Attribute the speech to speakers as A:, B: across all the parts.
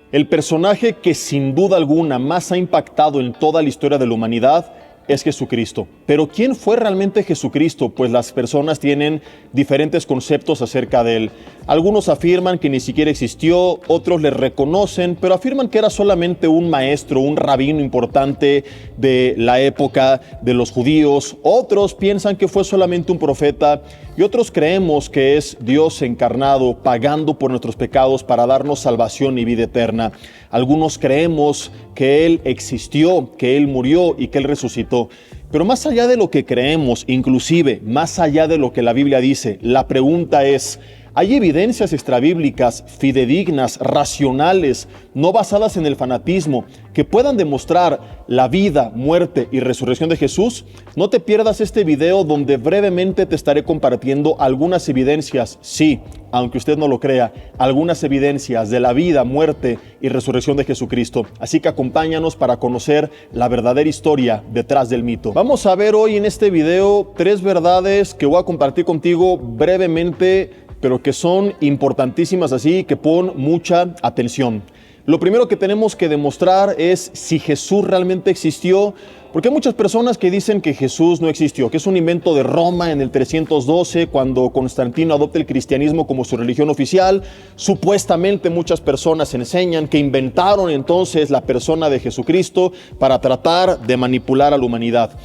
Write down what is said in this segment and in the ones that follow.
A: El personaje que sin duda alguna más ha impactado en toda la historia de la humanidad es Jesucristo. Pero ¿quién fue realmente Jesucristo? Pues las personas tienen diferentes conceptos acerca de él. Algunos afirman que ni siquiera existió, otros le reconocen, pero afirman que era solamente un maestro, un rabino importante de la época de los judíos. Otros piensan que fue solamente un profeta y otros creemos que es Dios encarnado, pagando por nuestros pecados para darnos salvación y vida eterna. Algunos creemos que Él existió, que Él murió y que Él resucitó. Pero más allá de lo que creemos, inclusive más allá de lo que la Biblia dice, la pregunta es: ¿hay evidencias extrabíblicas, fidedignas, racionales, no basadas en el fanatismo, que puedan demostrar la vida, muerte y resurrección de Jesús? No te pierdas este video donde brevemente te estaré compartiendo algunas evidencias, sí, aunque usted no lo crea, algunas evidencias de la vida, muerte y resurrección de Jesucristo. Así que acompáñanos para conocer la verdadera historia detrás del mito. Vamos a ver hoy en este video 3 verdades que voy a compartir contigo brevemente, pero que son importantísimas, así que pon mucha atención. Lo primero que tenemos que demostrar es si Jesús realmente existió, porque hay muchas personas que dicen que Jesús no existió, que es un invento de Roma en el 312, cuando Constantino adopta el cristianismo como su religión oficial. Supuestamente muchas personas enseñan que inventaron entonces la persona de Jesucristo para tratar de manipular a la humanidad.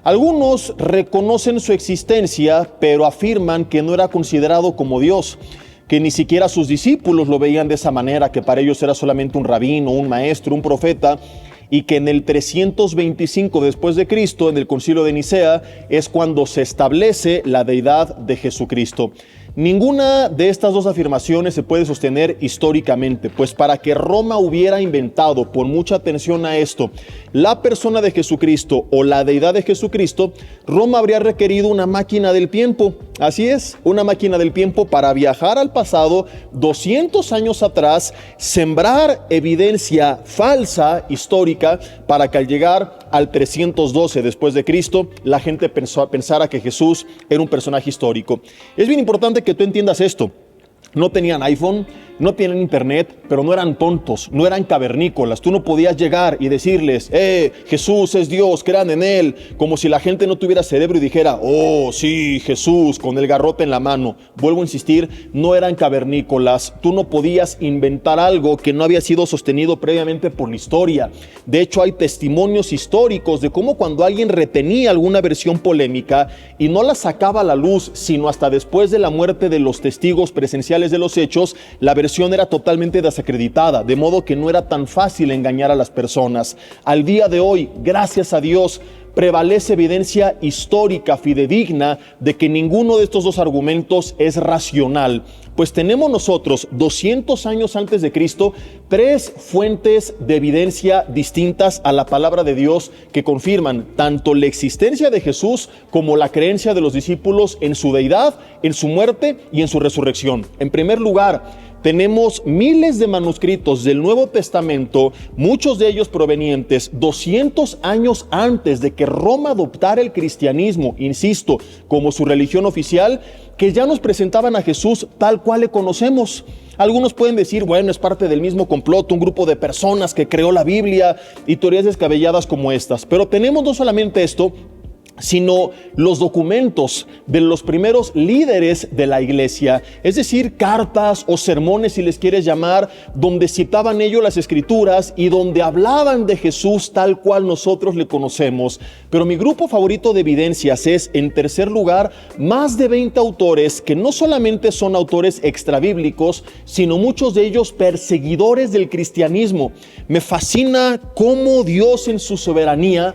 A: Algunos reconocen su existencia, pero afirman que no era considerado como Dios, que ni siquiera sus discípulos lo veían de esa manera, que para ellos era solamente un rabino, un maestro, un profeta, y que en el 325 después de Cristo, en el Concilio de Nicea, es cuando se establece la deidad de Jesucristo. Ninguna de estas dos afirmaciones se puede sostener históricamente, pues para que Roma hubiera inventado, pon mucha atención a esto, la persona de Jesucristo o la deidad de Jesucristo, Roma habría requerido una máquina del tiempo. Así es, una máquina del tiempo para viajar al pasado 200 años atrás, sembrar evidencia falsa, histórica, para que al llegar al 312 después de Cristo, la gente pensara que Jesús era un personaje histórico. Es bien importante que tú entiendas esto. No tenían iPhone, no tienen internet, pero no eran tontos, no eran cavernícolas. Tú no podías llegar y decirles, Jesús es Dios, crean en Él, como si la gente no tuviera cerebro y dijera, oh sí, Jesús, con el garrote en la mano. Vuelvo a insistir, no eran cavernícolas. Tú no podías inventar algo que no había sido sostenido previamente por la historia. De hecho, hay testimonios históricos de cómo cuando alguien retenía alguna versión polémica y no la sacaba a la luz, sino hasta después de la muerte de los testigos presenciales de los hechos, la versión era totalmente desacreditada, de modo que no era tan fácil engañar a las personas. Al día de hoy, gracias a Dios, prevalece evidencia histórica fidedigna de que ninguno de estos dos argumentos es racional, pues tenemos nosotros 200 años antes de Cristo 3 fuentes de evidencia distintas a la palabra de Dios que confirman tanto la existencia de Jesús como la creencia de los discípulos en su deidad, en su muerte y en su resurrección. En primer lugar, tenemos miles de manuscritos del Nuevo Testamento, muchos de ellos provenientes 200 años antes de que Roma adoptara el cristianismo, insisto, como su religión oficial, que ya nos presentaban a Jesús tal cual le conocemos. Algunos pueden decir, bueno, es parte del mismo complot, un grupo de personas que creó la Biblia y teorías descabelladas como estas. Pero tenemos no solamente esto, sino los documentos de los primeros líderes de la iglesia, es decir, cartas o sermones, si les quieres llamar, donde citaban ellos las escrituras y donde hablaban de Jesús tal cual nosotros le conocemos. Pero mi grupo favorito de evidencias es, en tercer lugar, más de 20 autores que no solamente son autores extrabíblicos, sino muchos de ellos perseguidores del cristianismo. Me fascina cómo Dios en su soberanía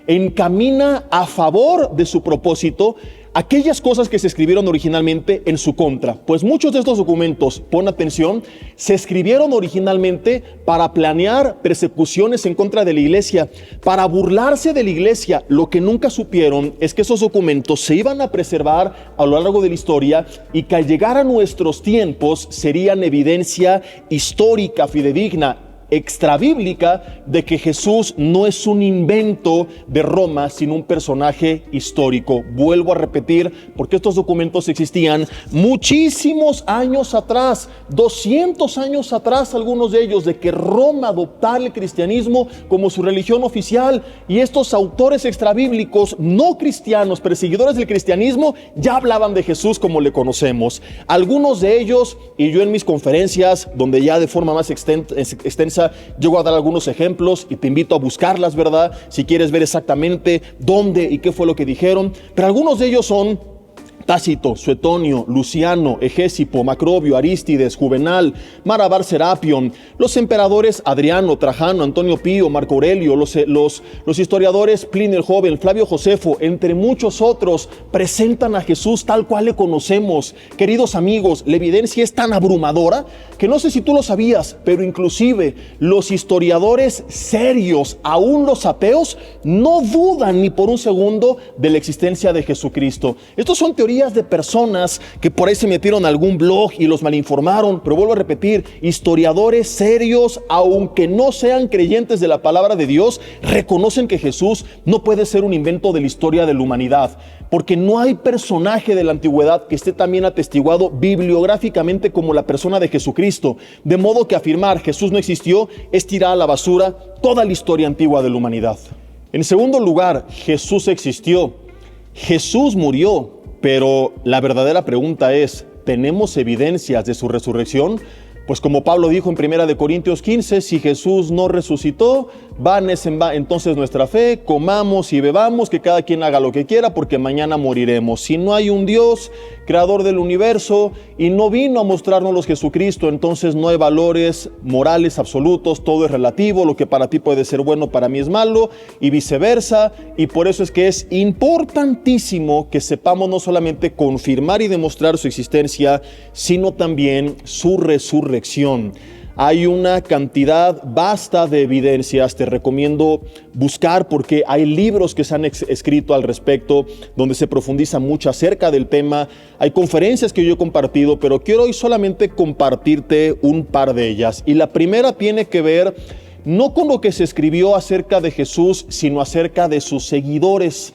A: encamina a favor de su propósito aquellas cosas que se escribieron originalmente en su contra. Pues muchos de estos documentos, pon atención, se escribieron originalmente para planear persecuciones en contra de la iglesia, para burlarse de la iglesia. Lo que nunca supieron es que esos documentos se iban a preservar a lo largo de la historia y que al llegar a nuestros tiempos serían evidencia histórica fidedigna. extrabíblica de que Jesús no es un invento de Roma, sino un personaje histórico. Vuelvo a repetir, porque estos documentos existían muchísimos años atrás, 200 años atrás, algunos de ellos, de que Roma adoptara el cristianismo como su religión oficial, y estos autores extrabíblicos no cristianos, perseguidores del cristianismo, ya hablaban de Jesús como le conocemos. Algunos de ellos, y yo en mis conferencias, donde ya de forma más extensa llego a dar algunos ejemplos y te invito a buscarlas, ¿verdad? Si quieres ver exactamente dónde y qué fue lo que dijeron. Pero algunos de ellos son Tácito, Suetonio, Luciano, Egésipo, Macrobio, Arístides, Juvenal, Marabar Serapion, los emperadores Adriano, Trajano, Antonio Pío, Marco Aurelio, los historiadores Plinio el Joven, Flavio Josefo, entre muchos otros, presentan a Jesús tal cual le conocemos. Queridos amigos, la evidencia es tan abrumadora que no sé si tú lo sabías, pero inclusive los historiadores serios, aún los ateos, no dudan ni por un segundo de la existencia de Jesucristo. Estos son teorías de personas que por ahí se metieron a algún blog y los malinformaron, pero vuelvo a repetir, historiadores serios, aunque no sean creyentes de la palabra de Dios, reconocen que Jesús no puede ser un invento de la historia de la humanidad, porque no hay personaje de la antigüedad que esté tan bien atestiguado bibliográficamente como la persona de Jesucristo, de modo que afirmar Jesús no existió es tirar a la basura toda la historia antigua de la humanidad. En segundo lugar, Jesús existió, Jesús murió. Pero la verdadera pregunta es, ¿tenemos evidencias de su resurrección? Pues como Pablo dijo en 1 Corintios 15, si Jesús no resucitó, vana es entonces nuestra fe, comamos y bebamos, que cada quien haga lo que quiera, porque mañana moriremos. Si no hay un Dios, creador del universo, y no vino a mostrarnos Jesucristo, entonces no hay valores morales absolutos, todo es relativo, lo que para ti puede ser bueno, para mí es malo, y viceversa, y por eso es que es importantísimo que sepamos no solamente confirmar y demostrar su existencia, sino también su resurrección. Hay una cantidad vasta de evidencias, te recomiendo buscar porque hay libros que se han escrito al respecto donde se profundiza mucho acerca del tema, hay conferencias que yo he compartido, pero quiero hoy solamente compartirte un par de ellas. Y la primera tiene que ver no con lo que se escribió acerca de Jesús, sino acerca de sus seguidores.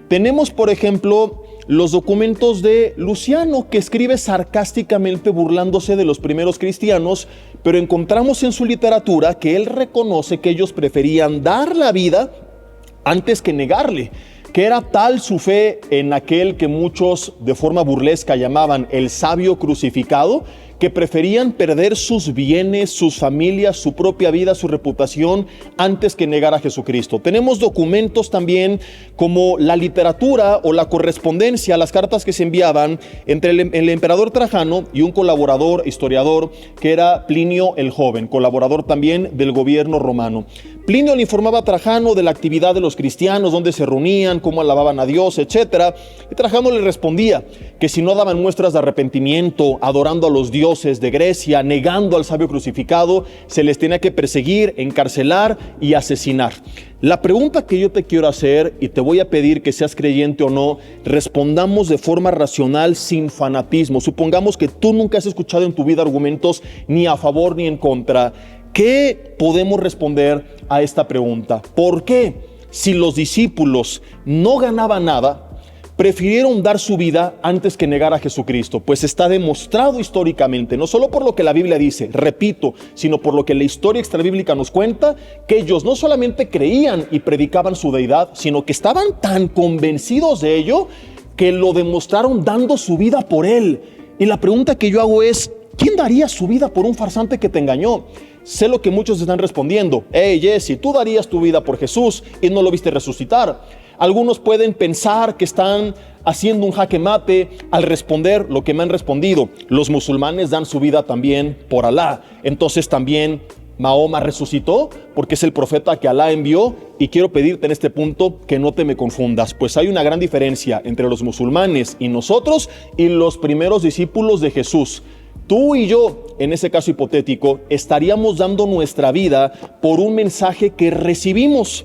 A: Tenemos, por ejemplo, los documentos de Luciano, que escribe sarcásticamente burlándose de los primeros cristianos, pero encontramos en su literatura que él reconoce que ellos preferían dar la vida antes que negarle, que era tal su fe en aquel que muchos de forma burlesca llamaban el sabio crucificado, que preferían perder sus bienes, sus familias, su propia vida, su reputación, antes que negar a Jesucristo. Tenemos documentos también como la literatura o la correspondencia, las cartas que se enviaban entre el emperador Trajano y un colaborador, historiador, que era Plinio el Joven, colaborador también del gobierno romano. Plinio le informaba a Trajano de la actividad de los cristianos, dónde se reunían, cómo alababan a Dios, etc. Y Trajano le respondía que si no daban muestras de arrepentimiento, adorando a los dioses de Grecia, negando al sabio crucificado, se les tenía que perseguir, encarcelar y asesinar. La pregunta que yo te quiero hacer, y te voy a pedir que seas creyente o no, respondamos de forma racional, sin fanatismo. Supongamos que tú nunca has escuchado en tu vida argumentos ni a favor ni en contra. ¿Qué podemos responder a esta pregunta? ¿Por qué, si los discípulos no ganaban nada, prefirieron dar su vida antes que negar a Jesucristo? Pues está demostrado históricamente, no solo por lo que la Biblia dice, repito, sino por lo que la historia extrabíblica nos cuenta, que ellos no solamente creían y predicaban su deidad, sino que estaban tan convencidos de ello que lo demostraron dando su vida por él. Y la pregunta que yo hago es, ¿quién daría su vida por un farsante que te engañó? Sé lo que muchos están respondiendo. Hey Jesse, tú darías tu vida por Jesús y no lo viste resucitar. Algunos pueden pensar que están haciendo un jaque mate al responder lo que me han respondido. Los musulmanes dan su vida también por Alá. Entonces también Mahoma resucitó porque es el profeta que Alá envió. Y quiero pedirte en este punto que no te me confundas, pues hay una gran diferencia entre los musulmanes y nosotros y los primeros discípulos de Jesús. Tú y yo, en ese caso hipotético, estaríamos dando nuestra vida por un mensaje que recibimos.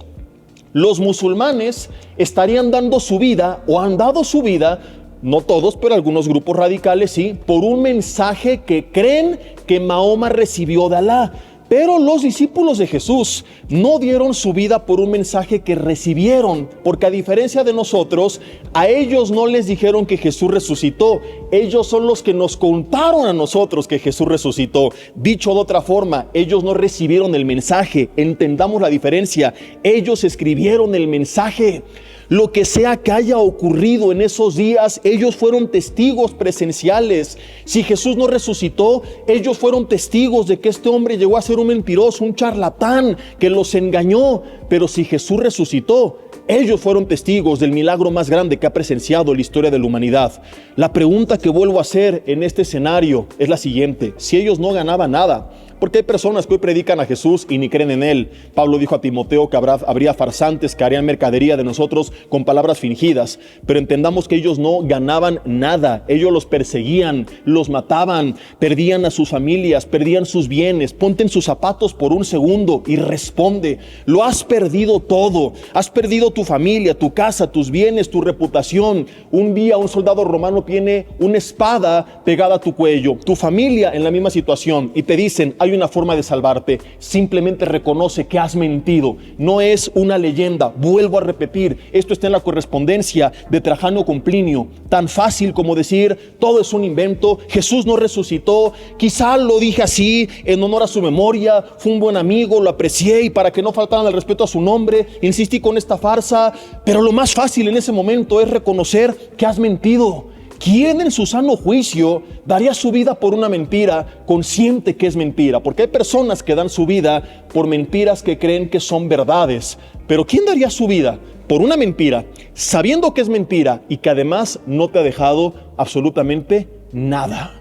A: Los musulmanes estarían dando su vida, o han dado su vida, no todos, pero algunos grupos radicales sí, por un mensaje que creen que Mahoma recibió de Alá. Pero los discípulos de Jesús no dieron su vida por un mensaje que recibieron, porque a diferencia de nosotros, a ellos no les dijeron que Jesús resucitó. Ellos son los que nos contaron a nosotros que Jesús resucitó. Dicho de otra forma, ellos no recibieron el mensaje. Entendamos la diferencia. Ellos escribieron el mensaje. Lo que sea que haya ocurrido en esos días, ellos fueron testigos presenciales. Si Jesús no resucitó, ellos fueron testigos de que este hombre llegó a ser un mentiroso, un charlatán que los engañó. Pero si Jesús resucitó, ellos fueron testigos del milagro más grande que ha presenciado la historia de la humanidad. La pregunta que vuelvo a hacer en este escenario es la siguiente: si ellos no ganaban nada, porque hay personas que hoy predican a Jesús y ni creen en Él. Pablo dijo a Timoteo que habría farsantes que harían mercadería de nosotros con palabras fingidas. Pero entendamos que ellos no ganaban nada. Ellos los perseguían, los mataban, perdían a sus familias, perdían sus bienes. Ponte en sus zapatos por un segundo y responde. Lo has perdido todo. Has perdido tu familia, tu casa, tus bienes, tu reputación. Un día un soldado romano tiene una espada pegada a tu cuello. Tu familia en la misma situación y te dicen: hay una forma de salvarte. Simplemente reconoce que has mentido. No es una leyenda. Vuelvo a repetir, esto está en la correspondencia de Trajano con Plinio. Tan fácil como decir: todo es un invento, Jesús no resucitó, quizá lo dije así en honor a su memoria, fue un buen amigo, lo aprecié y para que no faltaran al respeto a su nombre, insistí con esta farsa. Pero lo más fácil en ese momento es reconocer que has mentido. ¿Quién en su sano juicio daría su vida por una mentira consciente que es mentira? Porque hay personas que dan su vida por mentiras que creen que son verdades. Pero ¿quién daría su vida por una mentira sabiendo que es mentira y que además no te ha dejado absolutamente nada?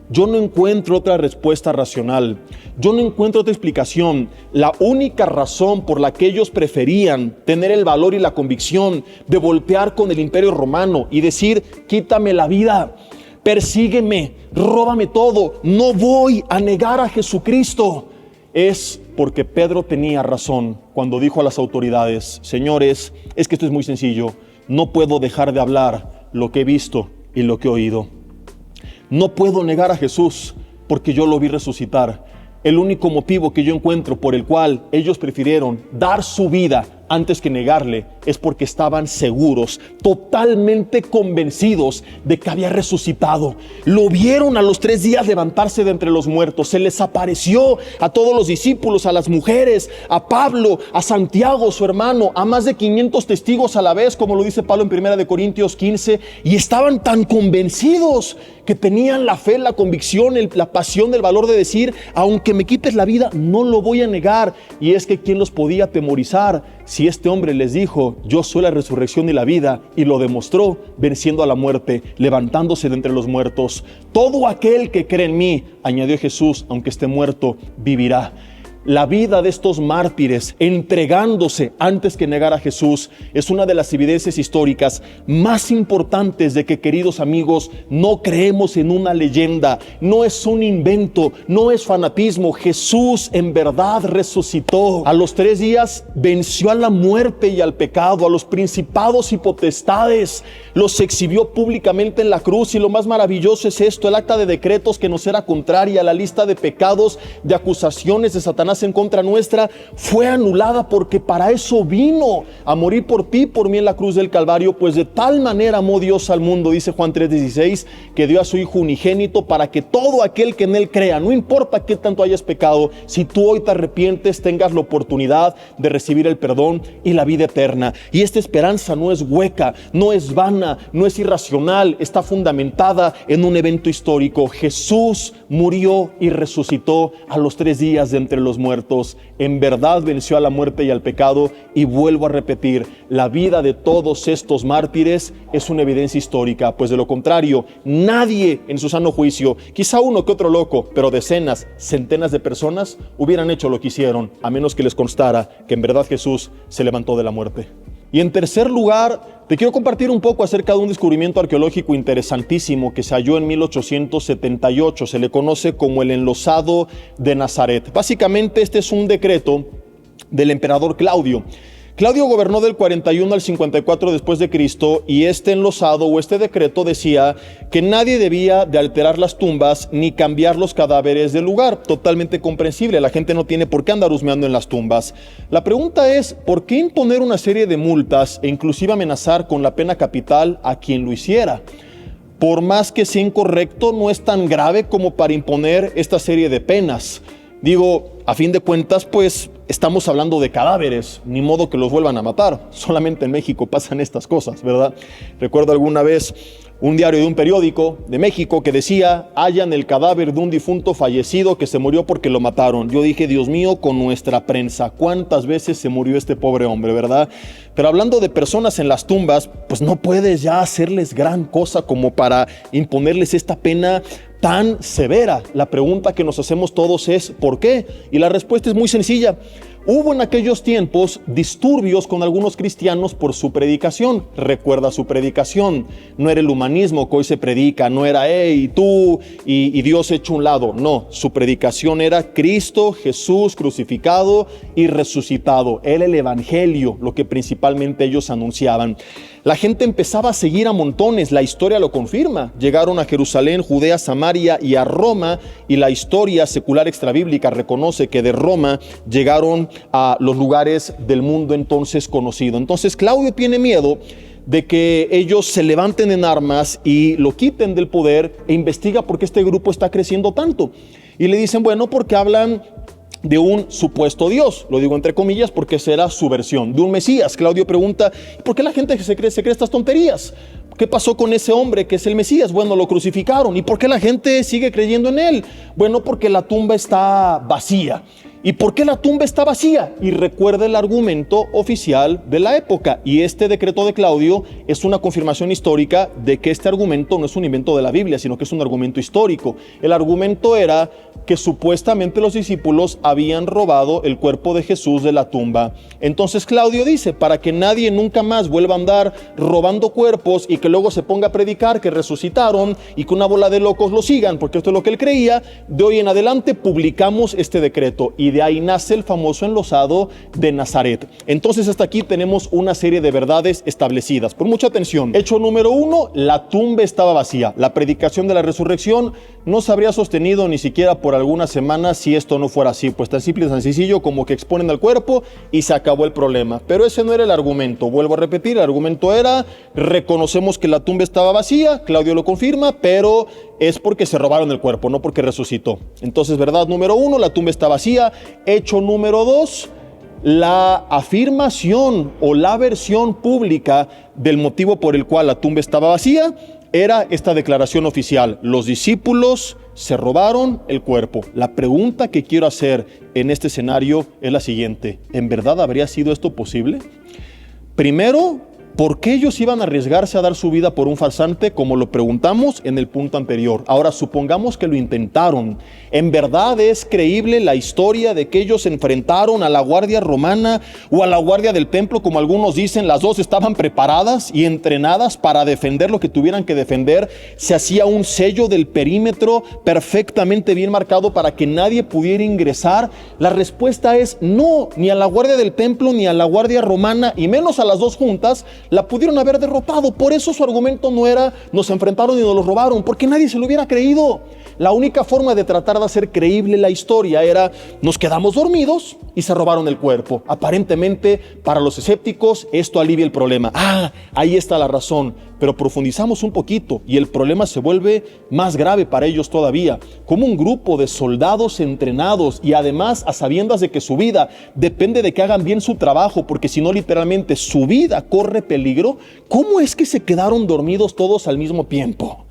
A: Yo no encuentro otra respuesta racional. Yo no encuentro otra explicación. La única razón por la que ellos preferían tener el valor y la convicción de voltear con el Imperio Romano y decir: quítame la vida, persígueme, róbame todo, no voy a negar a Jesucristo, es porque Pedro tenía razón cuando dijo a las autoridades: señores, es que esto es muy sencillo. No puedo dejar de hablar lo que he visto y lo que he oído. No puedo negar a Jesús porque yo lo vi resucitar. El único motivo que yo encuentro por el cual ellos prefirieron dar su vida antes que negarle es porque estaban seguros, totalmente convencidos de que había resucitado. Lo vieron a los 3 días levantarse de entre los muertos. Se les apareció a todos los discípulos, a las mujeres, a Pablo, a Santiago, su hermano, a más de 500 testigos a la vez, como lo dice Pablo en 1 Corintios 15, y estaban tan convencidos que tenían la fe, la convicción, la pasión, el valor de decir: aunque me quites la vida, no lo voy a negar. Y es que ¿quién los podía atemorizar si este hombre les dijo: yo soy la resurrección y la vida? Y lo demostró venciendo a la muerte, levantándose de entre los muertos. Todo aquel que cree en mí, añadió Jesús, aunque esté muerto, vivirá. La vida de estos mártires, entregándose antes que negar a Jesús, es una de las evidencias históricas más importantes de que, queridos amigos, no creemos en una leyenda, no es un invento, no es fanatismo. Jesús en verdad resucitó. A los 3 días venció a la muerte y al pecado, a los principados y potestades, los exhibió públicamente en la cruz. Y lo más maravilloso es esto: el acta de decretos que nos era contraria, la lista de pecados, de acusaciones de Satanás en contra nuestra, fue anulada, porque para eso vino, a morir por ti, por mí en la cruz del Calvario. Pues de tal manera amó Dios al mundo, dice Juan 3:16, que dio a su Hijo unigénito para que todo aquel que en Él crea, no importa qué tanto hayas pecado, si tú hoy te arrepientes, tengas la oportunidad de recibir el perdón y la vida eterna. Y esta esperanza no es hueca, no es vana, no es irracional, está fundamentada en un evento histórico. Jesús murió y resucitó a los 3 días de entre los muertos. En verdad venció a la muerte y al pecado. Y vuelvo a repetir, la vida de todos estos mártires es una evidencia histórica, pues de lo contrario, nadie en su sano juicio, quizá uno que otro loco, pero decenas, centenas de personas hubieran hecho lo que hicieron, a menos que les constara que en verdad Jesús se levantó de la muerte. Y en tercer lugar, te quiero compartir un poco acerca de un descubrimiento arqueológico interesantísimo que se halló en 1878. Se le conoce como el enlosado de Nazaret. Básicamente este es un decreto del emperador Claudio. Claudio gobernó del 41 al 54 después de Cristo, y este enlosado o este decreto decía que nadie debía de alterar las tumbas ni cambiar los cadáveres del lugar. Totalmente comprensible, la gente no tiene por qué andar husmeando en las tumbas. La pregunta es, ¿por qué imponer una serie de multas e inclusive amenazar con la pena capital a quien lo hiciera? Por más que sea incorrecto, no es tan grave como para imponer esta serie de penas. Digo, a fin de cuentas, pues estamos hablando de cadáveres, ni modo que los vuelvan a matar. Solamente en México pasan estas cosas, ¿verdad? Recuerdo alguna vez un diario de un periódico de México que decía: hallan el cadáver de un difunto fallecido que se murió porque lo mataron. Yo dije, Dios mío, con nuestra prensa, ¿cuántas veces se murió este pobre hombre, verdad? Pero hablando de personas en las tumbas, pues no puedes ya hacerles gran cosa como para imponerles esta pena tan severa. La pregunta que nos hacemos todos es ¿por qué? Y la respuesta es muy sencilla. Hubo en aquellos tiempos disturbios con algunos cristianos por su predicación. Recuerda su predicación. No era el humanismo que hoy se predica, no era tú y Dios hecho un lado. No, su predicación era Cristo Jesús crucificado y resucitado. Era el evangelio, lo que principalmente ellos anunciaban. La gente empezaba a seguir a montones, la historia lo confirma. Llegaron a Jerusalén, Judea, Samaria y a Roma, y la historia secular extrabíblica reconoce que de Roma llegaron a los lugares del mundo entonces conocido. Entonces Claudio tiene miedo de que ellos se levanten en armas y lo quiten del poder, e investiga por qué este grupo está creciendo tanto. Y le dicen, bueno, porque hablan de un supuesto Dios, lo digo entre comillas porque esa era su versión, de un Mesías. Claudio pregunta, ¿por qué la gente se cree estas tonterías? ¿Qué pasó con ese hombre que es el Mesías? Bueno, lo crucificaron. ¿Y por qué la gente sigue creyendo en él? Bueno, porque la tumba está vacía. ¿Y por qué la tumba está vacía? Y recuerda el argumento oficial de la época. Y este decreto de Claudio es una confirmación histórica de que este argumento no es un invento de la Biblia, sino que es un argumento histórico. El argumento era que supuestamente los discípulos habían robado el cuerpo de Jesús de la tumba. Entonces Claudio dice, para que nadie nunca más vuelva a andar robando cuerpos y que luego se ponga a predicar que resucitaron y que una bola de locos lo sigan, porque esto es lo que él creía, de hoy en adelante publicamos este decreto. Y de ahí nace el famoso enlosado de Nazaret. Entonces hasta aquí tenemos una serie de verdades establecidas. Por mucha atención. Hecho número 1, la tumba estaba vacía. La predicación de la resurrección no se habría sostenido ni siquiera por algunas semanas si esto no fuera así. Pues tan simple y tan sencillo como que exponen al cuerpo y se acabó el problema. Pero ese no era el argumento. Vuelvo a repetir, el argumento era, reconocemos que la tumba estaba vacía, Claudio lo confirma, pero es porque se robaron el cuerpo, no porque resucitó. Entonces, verdad número 1, la tumba está vacía. Hecho número 2, la afirmación o la versión pública del motivo por el cual la tumba estaba vacía era esta declaración oficial: los discípulos se robaron el cuerpo. La pregunta que quiero hacer en este escenario es la siguiente: ¿en verdad habría sido esto posible? Primero, ¿por qué ellos iban a arriesgarse a dar su vida por un farsante, como lo preguntamos en el punto anterior? Ahora, supongamos que lo intentaron. ¿En verdad es creíble la historia de que ellos se enfrentaron a la guardia romana o a la guardia del templo, como algunos dicen? Las dos estaban preparadas y entrenadas para defender lo que tuvieran que defender. Se hacía un sello del perímetro perfectamente bien marcado para que nadie pudiera ingresar. La respuesta es no, ni a la guardia del templo ni a la guardia romana, y menos a las dos juntas, la pudieron haber derrotado. Por eso su argumento no era nos enfrentaron y nos los robaron, porque nadie se lo hubiera creído. La única forma de tratar de hacer creíble la historia era nos quedamos dormidos y se robaron el cuerpo. Aparentemente para los escépticos esto alivia el problema. Ahí está la razón. Pero profundizamos un poquito y el problema se vuelve más grave para ellos todavía. Como un grupo de soldados entrenados y además a sabiendas de que su vida depende de que hagan bien su trabajo, porque si no literalmente su vida corre peligro, ¿cómo es que se quedaron dormidos todos al mismo tiempo?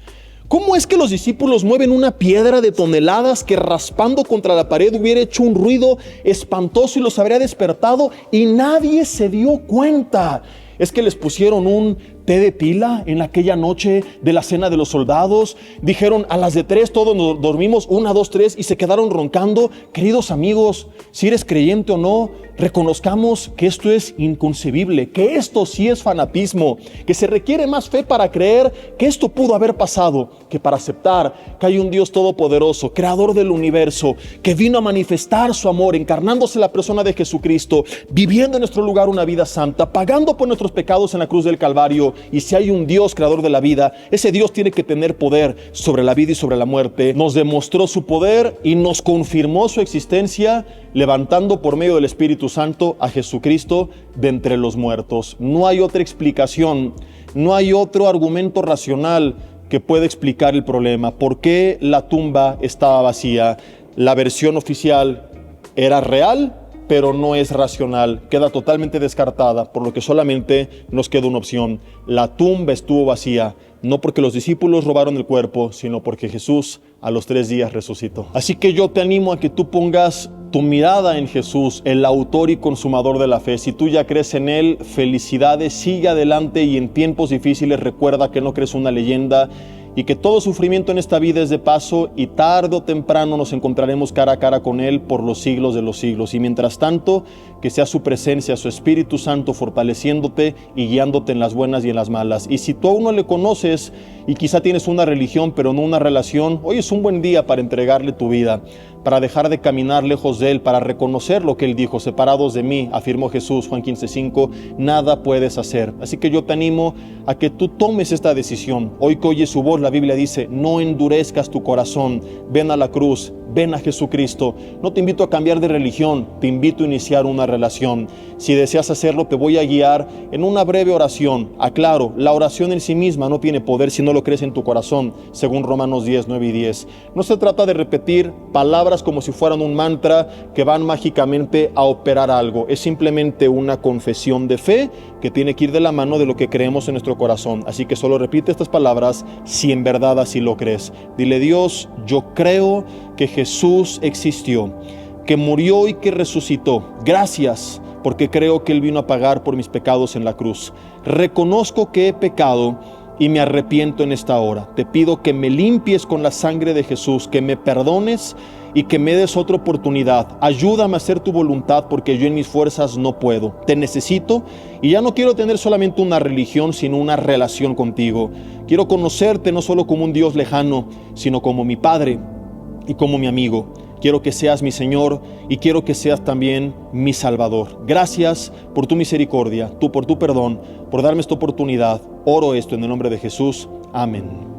A: ¿Cómo es que los discípulos mueven una piedra de toneladas que raspando contra la pared hubiera hecho un ruido espantoso y los habría despertado y nadie se dio cuenta? Es que les pusieron un té de pila en aquella noche de la cena de los soldados? Dijeron, a las de 3 todos nos dormimos, 1, 2, 3, y se quedaron roncando. Queridos amigos, si eres creyente o no, reconozcamos que esto es inconcebible, que esto sí es fanatismo, que se requiere más fe para creer que esto pudo haber pasado, que para aceptar que hay un Dios todopoderoso, creador del universo, que vino a manifestar su amor, encarnándose en la persona de Jesucristo, viviendo en nuestro lugar una vida santa, pagando por nuestros pecados en la cruz del Calvario. Y si hay un Dios creador de la vida, ese Dios tiene que tener poder sobre la vida y sobre la muerte. Nos demostró su poder y nos confirmó su existencia, levantando por medio del Espíritu Santo a Jesucristo de entre los muertos. No hay otra explicación, no hay otro argumento racional que pueda explicar el problema. ¿Por qué la tumba estaba vacía? La versión oficial era real, pero no es racional, queda totalmente descartada, por lo que solamente nos queda una opción. La tumba estuvo vacía, no porque los discípulos robaron el cuerpo, sino porque Jesús a los 3 días resucitó. Así que yo te animo a que tú pongas tu mirada en Jesús, el autor y consumador de la fe. Si tú ya crees en Él, felicidades, sigue adelante, y en tiempos difíciles recuerda que no crees una leyenda y que todo sufrimiento en esta vida es de paso, y tarde o temprano nos encontraremos cara a cara con Él por los siglos de los siglos. Y mientras tanto, que sea su presencia, su Espíritu Santo fortaleciéndote y guiándote en las buenas y en las malas. Y si tú aún no le conoces y quizá tienes una religión pero no una relación, hoy es un buen día para entregarle tu vida, para dejar de caminar lejos de Él, para reconocer lo que Él dijo: separados de mí, afirmó Jesús, Juan 15:5, nada puedes hacer. Así que yo te animo a que tú tomes esta decisión. Hoy que oyes su voz, la Biblia dice, no endurezcas tu corazón, ven a la cruz, ven a Jesucristo. No te invito a cambiar de religión, te invito a iniciar una relación. Si deseas hacerlo, te voy a guiar en una breve oración. Aclaro, la oración en sí misma no tiene poder si no lo crees en tu corazón, según Romanos 10, 9 y 10. No se trata de repetir palabras como si fueran un mantra que van mágicamente a operar algo. Es simplemente una confesión de fe que tiene que ir de la mano de lo que creemos en nuestro corazón. Así que solo repite estas palabras si en verdad así lo crees. Dile: Dios, yo creo que Jesús existió, que murió y que resucitó. Gracias, porque creo que Él vino a pagar por mis pecados en la cruz. Reconozco que he pecado y me arrepiento en esta hora. Te pido que me limpies con la sangre de Jesús, que me perdones y que me des otra oportunidad. Ayúdame a hacer tu voluntad, porque yo en mis fuerzas no puedo. Te necesito y ya no quiero tener solamente una religión, sino una relación contigo. Quiero conocerte no solo como un Dios lejano, sino como mi Padre y como mi amigo. Quiero que seas mi Señor y quiero que seas también mi Salvador. Gracias por tu misericordia, por tu perdón, por darme esta oportunidad. Oro esto en el nombre de Jesús. Amén.